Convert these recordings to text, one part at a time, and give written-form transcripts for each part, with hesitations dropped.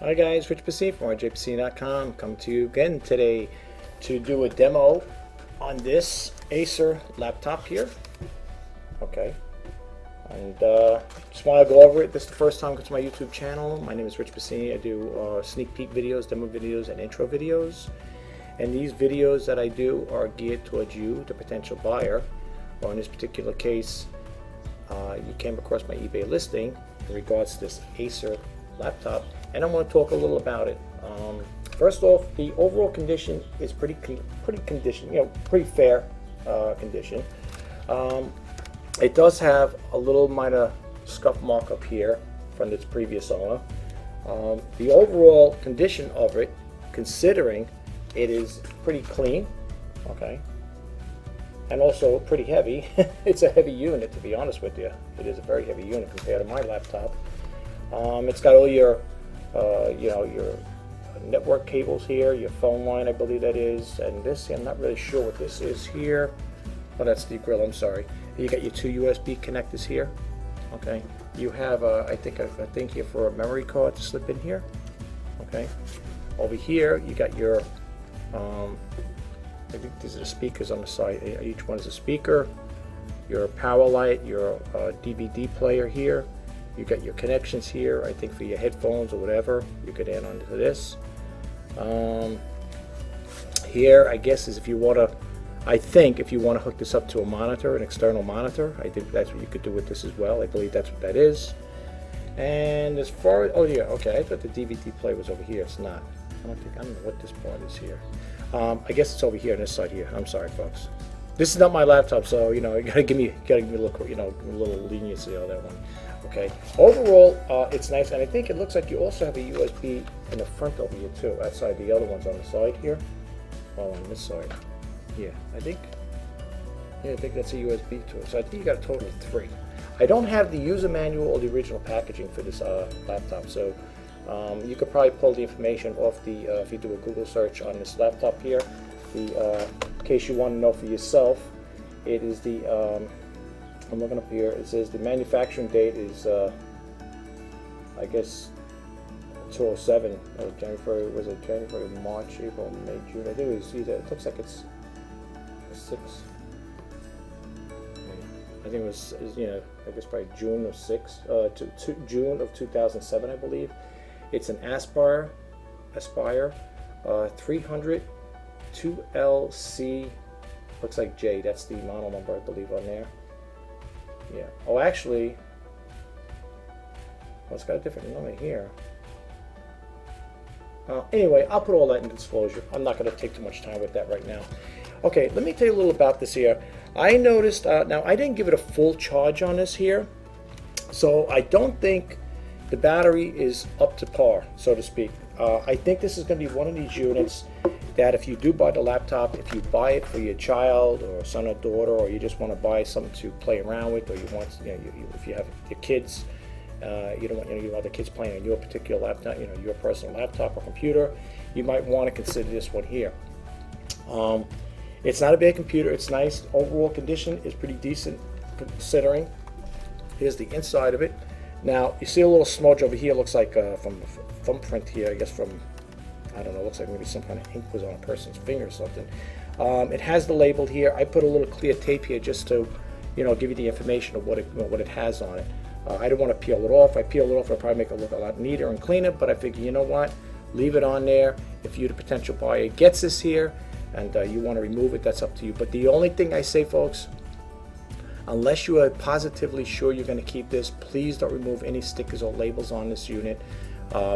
Hi guys, Rich Pasini from rjpasini.com. Come to you again today to do a demo on this Acer laptop here. Okay, and just want to go over it. This is the first time to my YouTube channel. My name is Rich Pasini. I do sneak peek videos, demo videos, and intro videos. And these videos that I do are geared towards you, the potential buyer, or in this particular case, you came across my eBay listing in regards to this Acer laptop, and I want to talk a little about it. First off, the overall condition is pretty condition, pretty fair condition. It does have a little minor scuff mark up here from its previous owner. The overall condition of it, considering it is pretty clean, okay, and also pretty heavy. It's a heavy unit, to be honest with you. It is a very heavy unit compared to my laptop. It's got all your, your network cables here, your phone line, I believe that is, and this, I'm not really sure what this is here. Oh, that's the grill, I'm sorry. You got your two USB connectors here, okay. You have, I think here for a memory card to slip in here, okay. Over here, you got your, I think these are the speakers on the side. Each one is a speaker, your power light, your DVD player here. You got your connections here, I think for your headphones or whatever. You could add onto this. Here, I guess, is if you want to, if you want to hook this up to a monitor, an external monitor, I think that's what you could do with this as well. I believe that's what that is. And as far as, oh yeah, okay, I thought the DVD player was over here. It's not. I don't know what this part is here. I guess it's over here on this side here. I'm sorry, folks. This is not my laptop, so you gotta give me a look, a little leniency on that one. Okay. Overall, it's nice, and I think it looks like you also have a USB in the front over here too, outside the other ones on the side here. Oh, on this side. Yeah, I think that's a USB to it. So I think you got a total of 3. I don't have the user manual or the original packaging for this laptop, so you could probably pull the information off the if you do a Google search on this laptop here. In case you want to know for yourself, it is the I'm looking up here. It says the manufacturing date is I guess 2007. January, was it January, March, April, May, June? I think it was either. It looks like it's 6. I think it was I guess probably June of 6 to June of 2007, I believe. It's an Aspire 300 2LC, looks like J. That's the model number, I believe, on there. Yeah. Oh, actually, well, it's got a different number here. Anyway, I'll put all that in disclosure. I'm not going to take too much time with that right now. Okay, let me tell you a little about this here. I noticed, now I didn't give it a full charge on this here, so I don't think the battery is up to par, so to speak. I think this is going to be one of these units that if you do buy the laptop, if you buy it for your child or son or daughter, or you just want to buy something to play around with, or you want, if you have your kids, you don't want your other kids playing on your particular laptop, your personal laptop or computer, you might want to consider this one here. It's not a bad computer. It's nice. Overall condition is pretty decent considering. Here's the inside of it. Now you see a little smudge over here. Looks like from the thumbprint here. I guess from, I don't know. Looks like maybe some kind of ink was on a person's finger or something. It has the label here. I put a little clear tape here just to, give you the information of what it has on it. I don't want to peel it off. If I peel it off, it'll probably make it look a lot neater and cleaner. But I figure, you know what? Leave it on there. If you, the potential buyer, gets this here, and you want to remove it, that's up to you. But the only thing I say, folks, unless you are positively sure you're going to keep this, please don't remove any stickers or labels on this unit,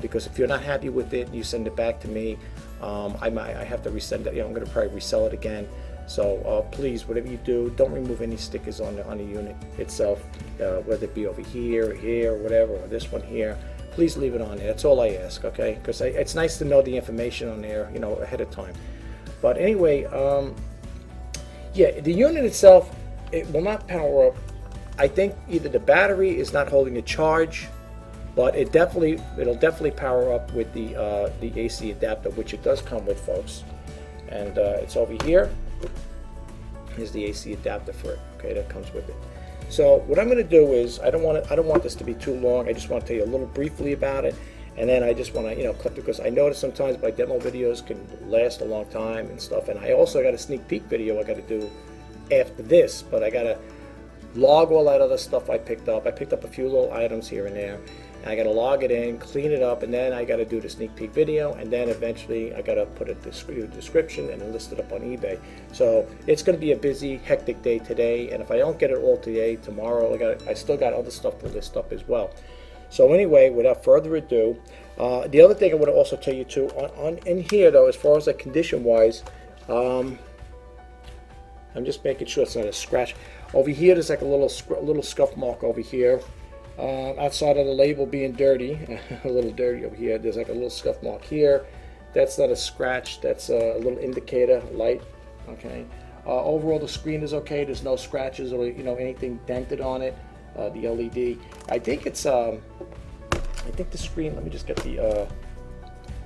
because if you're not happy with it, you send it back to me. I have to resend it. I'm going to probably resell it again. So please, whatever you do, don't remove any stickers on the unit itself, whether it be over here, or whatever, or this one here. Please leave it on there. That's all I ask, okay? Because it's nice to know the information on there, ahead of time. But anyway, yeah, the unit itself, it will not power up. I think either the battery is not holding a charge, but it'll definitely power up with the AC adapter, which it does come with, folks. And it's over here. Here's the AC adapter for it. Okay, that comes with it. So what I'm going to do is, I don't want this to be too long. I just want to tell you a little briefly about it, And then I just want to, clip, because I notice sometimes my demo videos can last a long time and stuff. And I also got a sneak peek video I got to do after this, but I got to log all that other stuff I picked up. I picked up a few little items here and there. And I got to log it in, clean it up, and then I got to do the sneak peek video, and then eventually I got to put a description and list it up on eBay. So it's going to be a busy, hectic day today, and if I don't get it all today, tomorrow, I still got other stuff to list up as well. So anyway, without further ado, the other thing I want to also tell you too, in here though, as far as like condition-wise, I'm just making sure it's not a scratch. Over here, there's like a little scuff mark over here. Outside of the label being dirty, a little dirty over here, there's like a little scuff mark here. That's not a scratch, that's a little indicator light. Okay. Overall, the screen is okay. There's no scratches or anything dented on it. The LED. I think it's I think the screen. Let me just get the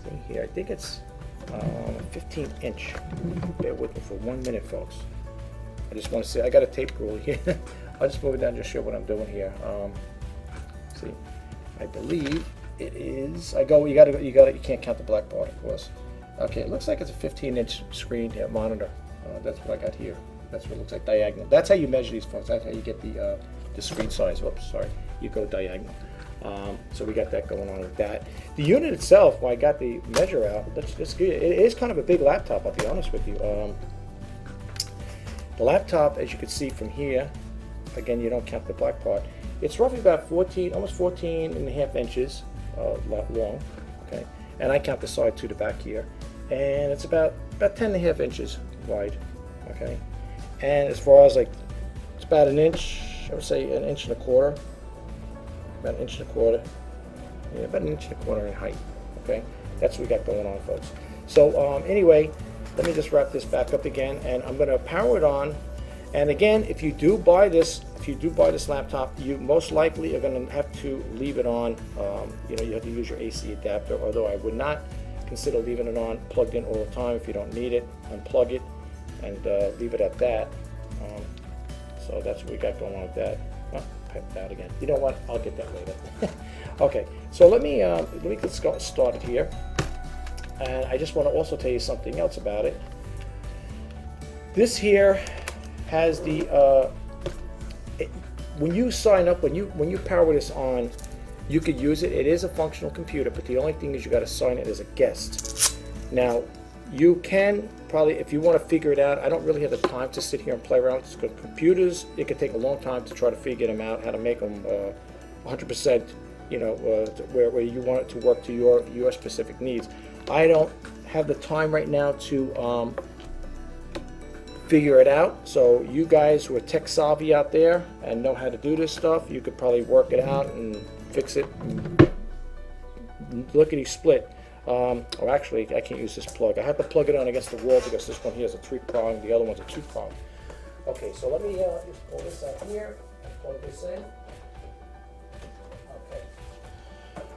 thing here. I think it's 15-inch. Bear with me for 1 minute, folks. I just want to see. I got a tape rule here. I'll just move it down, just show what I'm doing here. See, I believe it is. You can't count the black part, of course. Okay, it looks like it's a 15-inch screen here, monitor. That's what I got here. That's what it looks like, diagonal. That's how you measure these phones. That's how you get the screen size. Whoops, sorry. You go diagonal. So we got that going on with that. The unit itself, when I got the measure out, that's good. It is kind of a big laptop, I'll be honest with you. The laptop, as you can see from here, again, you don't count the black part. It's roughly about 14, almost 14 and a half inches long, okay? And I count the side to the back here. And it's about 10 and a half inches wide, okay? And as far as it's about an inch, I would say an inch and a quarter. About an inch and a quarter. Yeah, about an inch and a quarter in height, okay? That's what we got going on, folks. So anyway, let me just wrap this back up again, and I'm going to power it on. And again, if you do buy this laptop, you most likely are going to have to leave it on. You have to use your AC adapter, although I would not consider leaving it on plugged in all the time. If you don't need it, unplug it and leave it at that. So that's what we got going on with that. Oh, pipe out again. You know what? I'll get that later. Okay, so let me get started here. And I just want to also tell you something else about it. This here has the when you sign up, when you power this on, you could use it. It is a functional computer, but the only thing is you got to sign it as a guest. Now, you can probably, if you want to figure it out, I don't really have the time to sit here and play around with computers. It can take a long time to try to figure them out, how to make them 100%, where you want it to work to your specific needs. I don't have the time right now to figure it out. So you guys who are tech savvy out there and know how to do this stuff, you could probably work it out and fix it. Lickety split. Or actually, I can't use this plug. I have to plug it on against the wall because this one here is a 3-prong, the other one's a 2-prong. Okay, so let me just pull this out here, plug this in. Okay.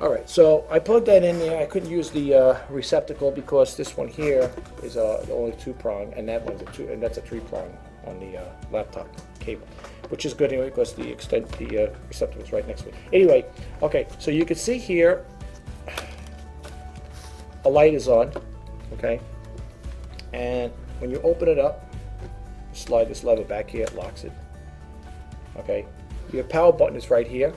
All right, so I plugged that in there. I couldn't use the receptacle because this one here is only 2-prong, and that one's and that's a 3-prong on the laptop cable, which is good anyway because the receptacle is right next to it. Anyway, okay, so you can see here. A light is on, okay, and when you open it up, slide this lever back here, it locks it, okay. Your power button is right here.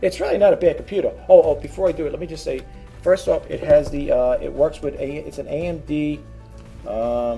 It's really not a bad computer. Oh, before I do it, let me just say, first off, it has the, it works with, it's an AMD, I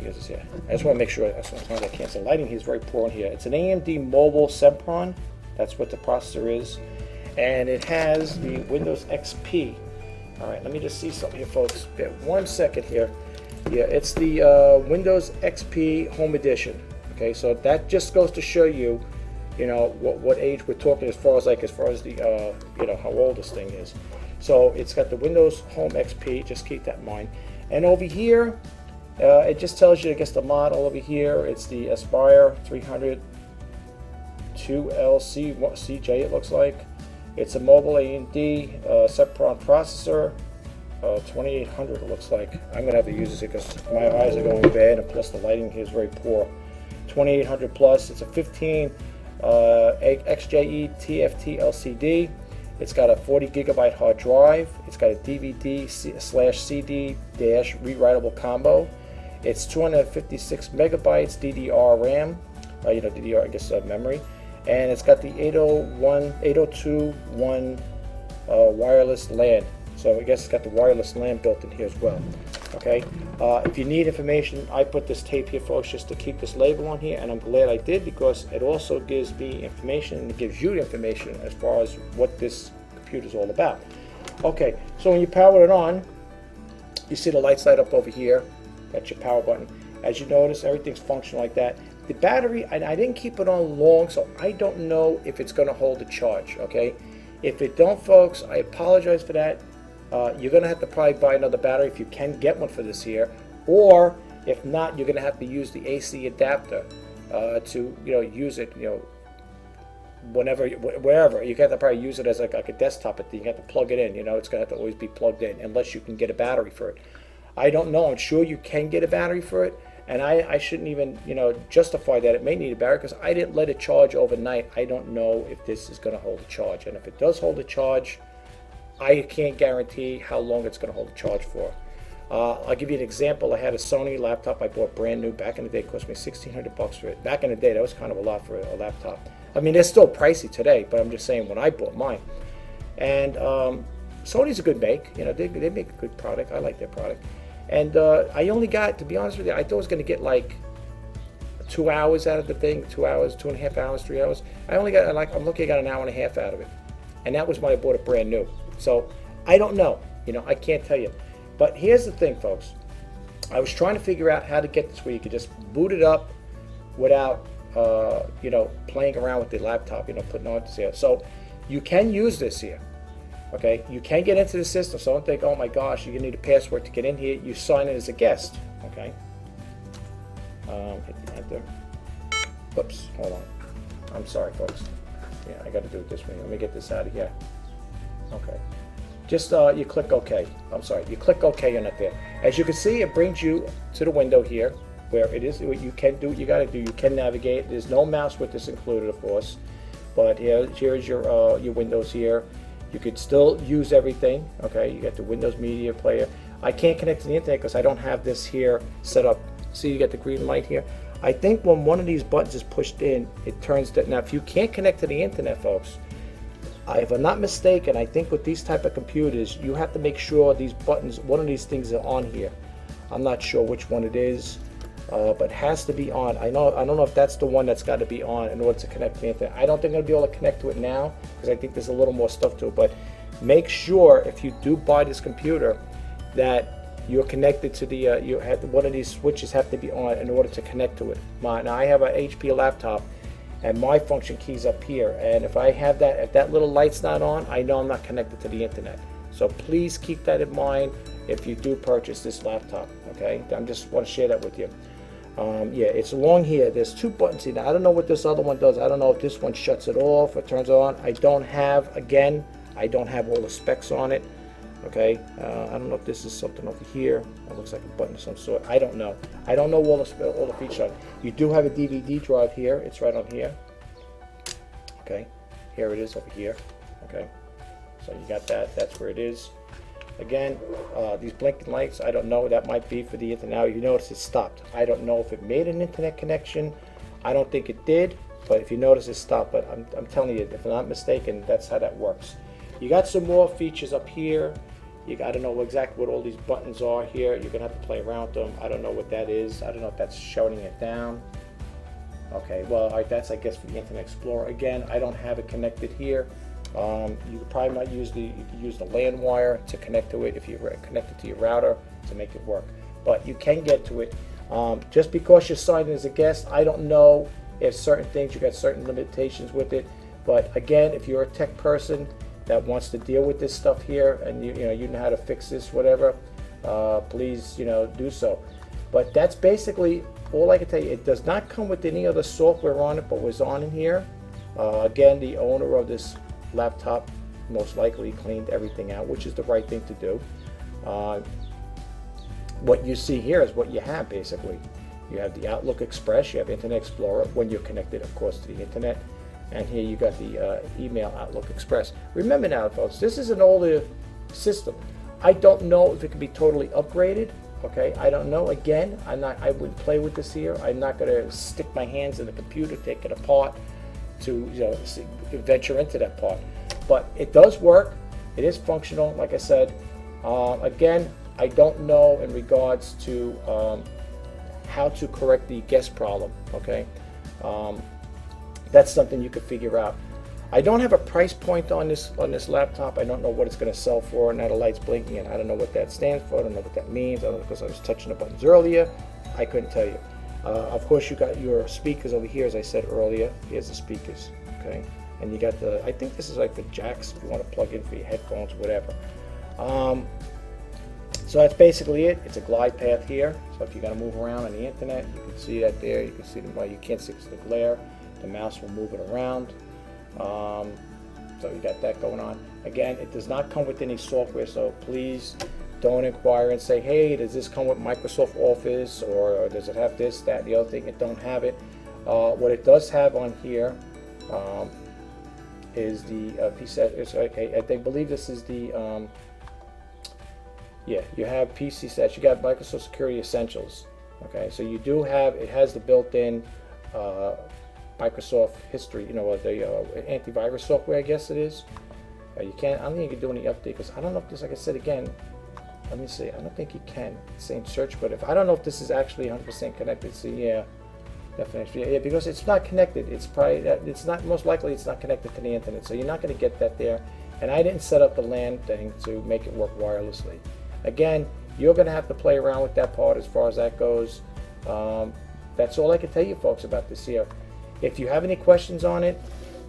guess it's here. I just want to make sure, sometimes I can't say, lighting here is very poor in here. It's an AMD Mobile Sempron, that's what the processor is, and it has the Windows XP. All right, let me just see something here, folks. Bear 1 second here. Yeah, it's the Windows XP Home Edition. Okay, so that just goes to show you, what age we're talking as far as the how old this thing is. So it's got the Windows Home XP. Just keep that in mind. And over here, it just tells you, I guess, the model over here. It's the Aspire 300 2LCJ. It looks like. It's a mobile AMD Sempron processor, 2800 it looks like. I'm going to have to use this because my eyes are going bad, and plus the lighting here is very poor. 2800 plus, it's a 15 XJE TFT LCD, It's got a 40 gigabyte hard drive. It's got a DVD/CD dash rewritable combo. It's 256 megabytes DDR RAM, DDR, I guess, memory. And it's got the 802.1 wireless LAN. So I guess it's got the wireless LAN built in here as well. Okay. If you need information, I put this tape here, folks, just to keep this label on here, and I'm glad I did, because it also gives me information, and it gives you information as far as what this computer is all about. Okay, so when you power it on, you see the lights light up over here. That's your power button. As you notice, everything's functional like that. The battery, I didn't keep it on long, so I don't know if it's going to hold the charge. Okay, if it don't, folks, I apologize for that. You're going to have to probably buy another battery if you can get one for this here, or if not, you're going to have to use the AC adapter to use it whenever, wherever. You have to probably use it as like a desktop thing. You have to plug it in. It's going to have to always be plugged in unless you can get a battery for it. I don't know. I'm sure you can get a battery for it, and I shouldn't even justify that it may need a battery, because I didn't let it charge overnight. I don't know if this is going to hold a charge, and if it does hold a charge, I can't guarantee how long it's going to hold a charge for. I'll give you an example. I had a Sony laptop I bought brand new back in the day. It cost me $1,600 for it. Back in the day, that was kind of a lot for a laptop. I mean, they're still pricey today, but I'm just saying when I bought mine. And Sony's a good make. They make a good product. I like their product. And I only got, to be honest with you, I thought I was going to get like 2 hours out of the thing, 2 hours, 2.5 hours, 3 hours. I only got, I'm lucky I got an hour and a half out of it. And that was when I bought it brand new. So I don't know, I can't tell you. But here's the thing, folks. I was trying to figure out how to get this where you could just boot it up without, playing around with the laptop, putting on this here. So you can use this here, okay? You can get into the system. So don't think, oh my gosh, you need a password to get in here. You sign in as a guest, okay? Hit the enter. Oops, hold on. I'm sorry, folks. Yeah, I got to do it this way. Let me get this out of here. Okay. Just you click OK. I'm sorry. You click OK on it there. As you can see, it brings you to the window here where it is. You can do what you got to do. You can navigate. There's no mouse with this included, of course. But here's your windows here. You could still use everything. Okay. You got the Windows Media Player. I can't connect to the internet because I don't have this here set up. See, you got the green light here. I think when one of these buttons is pushed in, it turns that. Now, if you can't connect to the internet, folks, if I'm not mistaken, I think with these type of computers, you have to make sure these buttons, one of these things are on here. I'm not sure which one it is, but it has to be on. I don't know if that's the one that's got to be on in order to connect to the internet. I don't think I'm going to be able to connect to it now because I think there's a little more stuff to it. But make sure if you do buy this computer that you're connected to the, one of these switches have to be on in order to connect to it. Now I have an HP laptop, and my function key's up here, and if I have that, if that little light's not on, I know I'm not connected to the internet. So please keep that in mind if you do purchase this laptop, okay? I just want to share that with you. Yeah, it's along here. There's 2 buttons here. Now, I don't know what this other one does. I don't know if this one shuts it off or turns it on. I don't have all the specs on it, okay? I don't know if this is something over here. It looks like a button of some sort. I don't know. I don't know all the features on it. You do have a DVD drive here. It's right on here. Okay, here it is over here. Okay, so you got that. That's where it is. Again, these blinking lights, I don't know. That might be for the internet. Now you notice it stopped. I don't know if it made an internet connection. I don't think it did. But if you notice it stopped. But I'm telling you, if I'm not mistaken, that's how that works. You got some more features up here. You got to know exactly what all these buttons are here. You're going to have to play around with them. I don't know what that is. I don't know if that's shutting it down. Okay, well, all right, that's, I guess, for the Internet Explorer. Again, I don't have it connected here. You probably might use the LAN wire to connect to it if you're connected to your router to make it work. But you can get to it. Just because you're signed in as a guest, I don't know if certain things, you got certain limitations with it. But again, if you're a tech person that wants to deal with this stuff here, and you know how to fix this, whatever, please do so. But that's basically all I can tell you. It does not come with any other software on it, but was on in here. Again, the owner of this laptop most likely cleaned everything out, which is the right thing to do. What you see here is what you have basically. You have the Outlook Express, you have Internet Explorer when you're connected, of course, to the internet. and here you got the email Outlook Express. Remember now, folks, this is an older system. I don't know if it can be totally upgraded. Okay, I don't know. Again, I wouldn't play with this here. I'm not going to stick my hands in the computer, take it apart to venture into that part. But it does work. It is functional, like I said. Again, I don't know in regards to how to correct the guest problem. Okay, that's something you could figure out. I don't have a price point on this laptop. I don't know what it's going to sell for. Now the light's blinking, and I don't know what that stands for. I don't know what that means. I don't know, because I was touching the buttons earlier. I couldn't tell you. Of course, you got your speakers over here, as I said earlier. Here's the speakers. Okay, and you got the. I think this is like the jacks if you want to plug in for your headphones, whatever. So that's basically it. It's a glide path here. So if you're going to move around on the internet, you can see that there. You can see well, you can't see the glare. The mouse will move it around. So you got that going on. Again, it does not come with any software, so please don't inquire and say, hey, does this come with Microsoft Office, or does it have this, that, the other thing? It don't have it. What it does have on here is the PC. I believe this is the yeah, you have PC sets. You got Microsoft Security Essentials. Okay, so you do have, it has the built-in Microsoft history, the antivirus software, I guess it is. You can't, I don't think you can do any update, because I don't know if this, like I said again, let me see, I don't think you can. It's saying search, but if I don't know if this is actually 100% connected. So yeah, definitely, yeah, because it's not connected. It's probably, it's not, most likely it's not connected to the internet, so you're not going to get that there. And I didn't set up the LAN thing to make it work wirelessly. Again, you're going to have to play around with that part as far as that goes. That's all I can tell you, folks, about this here. If you have any questions on it,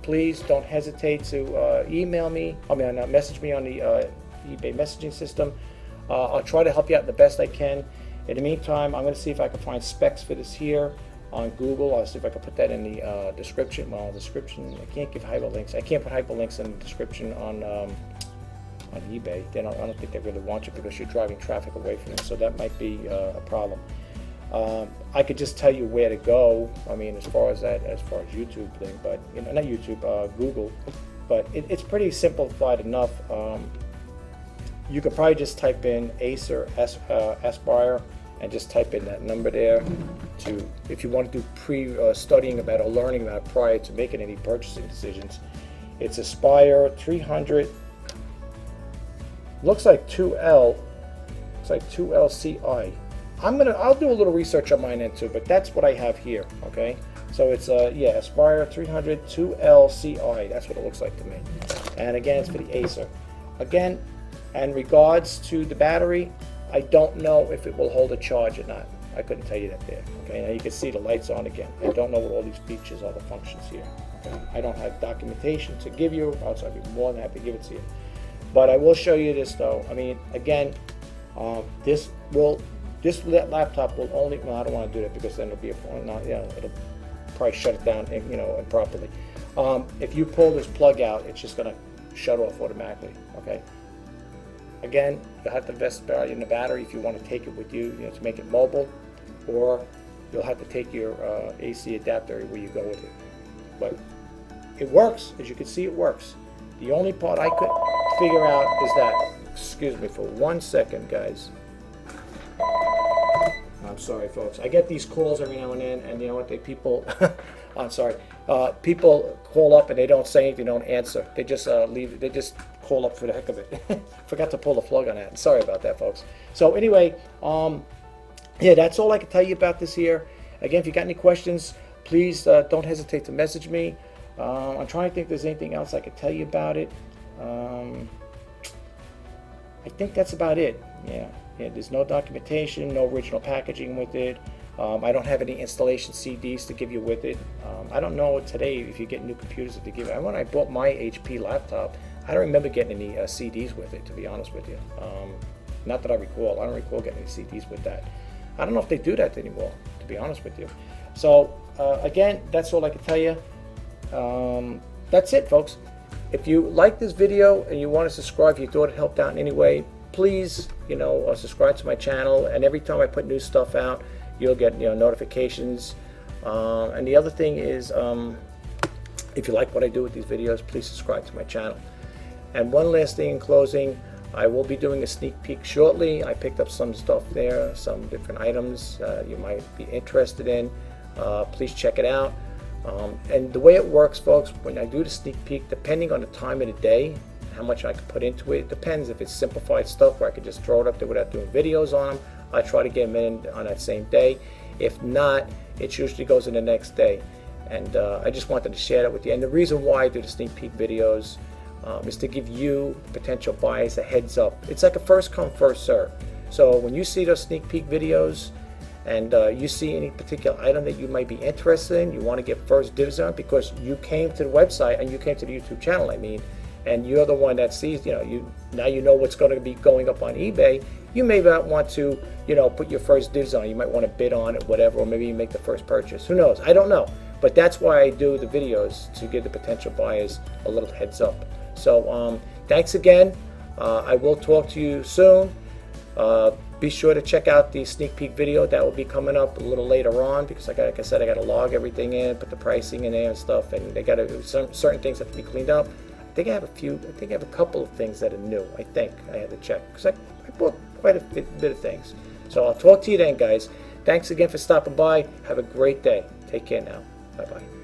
please don't hesitate to email me. Message me on the eBay messaging system. I'll try to help you out the best I can. In the meantime, I'm going to see if I can find specs for this here on Google. I'll see if I can put that in the description. Well, description, I can't give hyperlinks. I can't put hyperlinks in the description on eBay. I don't think they really want you, because you're driving traffic away from them, so that might be a problem. I could just tell you where to go. I mean, as far as YouTube thing, but not YouTube, Google. But it's pretty simplified enough. You could probably just type in Acer Aspire and just type in that number there to, if you want to do pre-studying about or learning about it prior to making any purchasing decisions. It's Aspire 300. Looks like 2L. It's like 2LCI. I'll do a little research on mine end too, but that's what I have here. Okay, so it's yeah, Aspire 300 2LCI. That's what it looks like to me. And again, it's for the Acer. Again, in regards to the battery, I don't know if it will hold a charge or not. I couldn't tell you that there. Okay, now you can see the lights on again. I don't know what all these features, all the functions here. Okay, I don't have documentation to give you, else I'd be more than happy to give it to you. But I will show you this though. I mean, again, this laptop will only, well, I don't want to do that, because then it'll be it'll probably shut it down, improperly. If you pull this plug out, it's just going to shut off automatically. Okay. Again, you'll have to invest in the battery if you want to take it with you, to make it mobile, or you'll have to take your AC adapter where you go with it. But it works, as you can see, it works. The only part I could figure out is that, excuse me for 1 second, guys. I'm sorry, folks. I get these calls every now and then, and you know what? People, I'm sorry. People call up and they don't say anything, don't answer. They just leave. They just call up for the heck of it. Forgot to pull the plug on that. Sorry about that, folks. So anyway, yeah, that's all I can tell you about this here. Again, if you got any questions, please don't hesitate to message me. I'm trying to think if there's anything else I could tell you about it. I think that's about it. Yeah, there's no documentation, no original packaging with it. I don't have any installation CDs to give you with it. I don't know today if you get new computers if they give it. When I bought my HP laptop, I don't remember getting any CDs with it, to be honest with you. Not that I recall. I don't recall getting any CDs with that. I don't know if they do that anymore, to be honest with you. So again, that's all I can tell you. That's it, folks. If you like this video and you want to subscribe, if you thought it helped out in any way, please, subscribe to my channel. And every time I put new stuff out, you'll get notifications. And the other thing is, If you like what I do with these videos, please subscribe to my channel. And one last thing in closing, I will be doing a sneak peek shortly. I picked up some stuff there, some different items you might be interested in. Please check it out. And the way it works, folks, when I do the sneak peek, depending on the time of the day, how much I can put into it, depends. If it's simplified stuff where I could just throw it up there without doing videos on them, I try to get them in on that same day. If not, it usually goes in the next day. And I just wanted to share that with you. And the reason why I do the sneak peek videos is to give you potential buyers a heads up. It's like a first come, first serve. So when you see those sneak peek videos, and you see any particular item that you might be interested in, you want to get first dibs on because you came to the website and you came to the YouTube channel, I mean, and you're the one that sees, now you know what's going to be going up on eBay. You may not want to, put your first dibs on. You might want to bid on it, whatever, or maybe you make the first purchase. Who knows? I don't know. But that's why I do the videos, to give the potential buyers a little heads up. So thanks again. I will talk to you soon. Be sure to check out the sneak peek video that will be coming up a little later on, because like I said, I got to log everything in, put the pricing in there and stuff, and they got certain things have to be cleaned up. I think I have a couple of things that are new. I think I had to check because I bought quite a bit of things. So I'll talk to you then, guys. Thanks again for stopping by. Have a great day. Take care now. Bye bye.